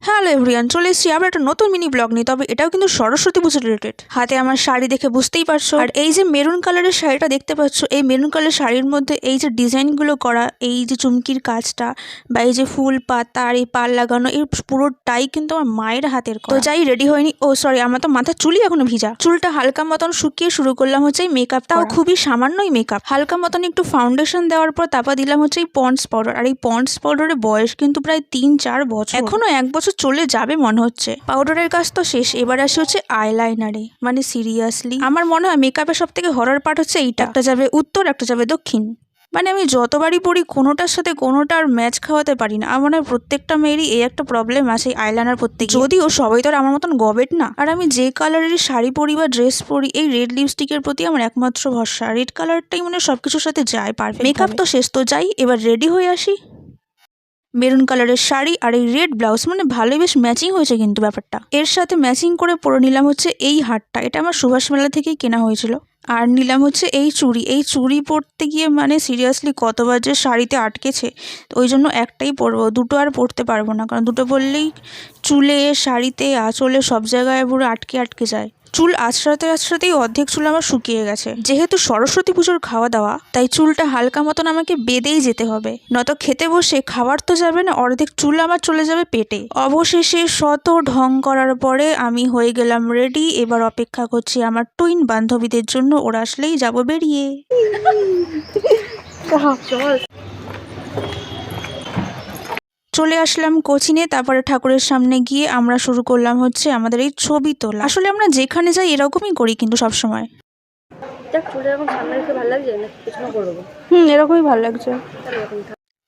Hello everyone, চলে এসেছি আবার একটা নতুন মিনি ব্লগ নিয়ে। তবে এটাও কিন্তু সরস্বতী পুজো রিলেটেড। হাতে আমার শাড়ি দেখে বুঝতেই পারছো। আর এই যে মেরুন কালারের শাড়িটা দেখতে পাচ্ছ, এই মেরুন কালারের শাড়ির মধ্যে এই যে ডিজাইনগুলো করা, এই যে চুমকির কাজটা বা এই যে ফুল পাতা আর এই পাল লাগানো, এই পুরোটাই কিন্তু আমার মায়ের হাতের করা। তো যাই রেডি হয়নি, ও সরি, আমার তো মাথার চুলই এখনো ভিজা। চুলটা হালকা মতন শুকিয়ে শুরু করলাম হচ্ছে এই মেকআপ, তাও খুবই সামান্যই মেকআপ। হালকা মতন একটু ফাউন্ডেশন দেওয়ার পর তারপর দিলাম হচ্ছে এই পন্ডস পাউডার। আর এই পন্ডস পাউডারের বয়স কিন্তু প্রায় 3-4 বছর, এখনো 1 বছর চলে যাবে মনে হচ্ছে। পাউডারের কাজ তো শেষ, এবার আসে হচ্ছে আইলাইনারে। মানে সিরিয়াসলি আমার মনে হয় মেকআপের সব থেকে হরর পার্ট হচ্ছে এইটা। একটা যাবে উত্তর, একটা যাবে দক্ষিণ। মানে আমি যতবারই পড়ি কোনোটার সাথে কোনোটার ম্যাচ খাওয়াতে পারি না। আমার মনে হয় প্রত্যেকটা মেয়েরই এই একটা প্রবলেম আছে আইলাইনার প্রত্যেক, যদিও সবাই তো আর আমার মতন গবেট না। আর আমি যে কালারের শাড়ি পরি বা ড্রেস পরি, এই রেড লিপস্টিকের প্রতি আমার একমাত্র ভরসা। রেড কালারটাই মানে সবকিছুর সাথে যায় পারফেক্ট। মেকআপ তো শেষ, তো যাই এবার রেডি হয়ে আসি। মেরুন কালারের শাড়ি আর এই রেড ব্লাউজ, মানে ভালোই বেশ ম্যাচিং হয়েছে কিন্তু ব্যাপারটা। এর সাথে ম্যাচিং করে পরে নিলাম হচ্ছে এই হারটা, এটা আমার সুভাষ মেলা থেকেই কেনা হয়েছিল। আর নিলাম হচ্ছে এই চুড়ি। এই চুড়ি পরতে গিয়ে মানে সিরিয়াসলি কতবার যে শাড়িতে আটকেছে, ওই জন্য একটাই পরবো, দুটো আর পরতে পারবো না। কারণ দুটো পরলেই চুলে, শাড়িতে, আঁচলে সব জায়গায় পুরো আটকে আটকে যায়। চুল আঁচড়াতে আঁচড়াতেই অর্ধেক চুল আমার শুকিয়ে গেছে। যেহেতু সরস্বতী পুজোর খাওয়া দাওয়া, তাই চুলটা হালকা মতন আমাকে বেঁধেই যেতে হবে, নত খেতে বসে খাবার তো যাবে না, অর্ধেক চুল আমার চলে যাবে পেটে। অবশেষে শত ঢং করার পরে আমি হয়ে গেলাম রেডি। এবার অপেক্ষা করছি আমার টুইন বান্ধবীদের জন্য, ওরা আসলেই যাব বেরিয়ে। চলে আসলাম কোচিনে। তারপরে ঠাকুরের সামনে গিয়ে আমরা শুরু করলাম হচ্ছে আমাদের এই ছবি তোলা। আসলে আমরা যেখানে যাই এরকমই করি কিন্তু সব সময়। এরকমই ভালো লাগছে।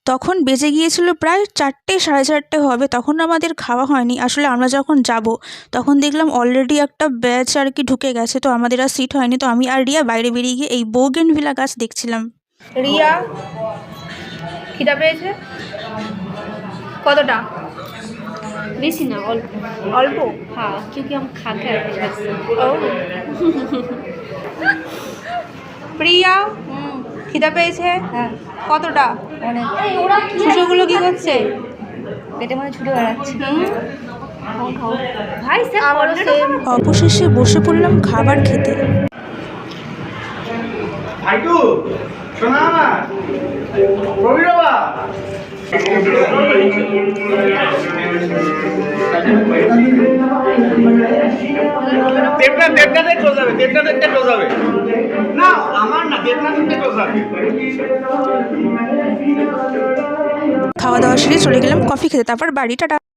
তখন বেজে গিয়েছিল প্রায় 4টে, 4:30 হবে। তখন আমাদের খাওয়া হয়নি। আসলে আমরা যখন যাব তখন দেখলাম অলরেডি একটা ব্যাচ আর কি ঢুকে গেছে, তো আমাদের আর সিট হয়নি। তো আমি আর রিয়া বাইরে বেরিয়ে গিয়ে এই বোগেনভিলা গাছ দেখছিলাম। রিয়া খিদা পেয়েছে কতটা? বেশি না, অল্প অল্প। हाँ क्योंकि हम खा के आए थे। প্রিয়া খিদা পেয়েছে? হ্যাঁ কতটা? অনেক। শুশুগুলো কি করছে? পেটে মধ্যে ছুটে বেড়াচ্ছে। ভাই আমারও same। অবশেষে বসে পড়লাম খাবার খেতে। আইটু শোনা না প্রবীর বাবা দেবনাথে ক্লোজ হবে, দেবনাথে ক্লোজ হবে না, আমার না, দেবনাথে ক্লোজ হবে। খাওয়া দাওয়া সেরে চলে গেলাম কফি খেতে, তারপর বাড়ি। টাটা।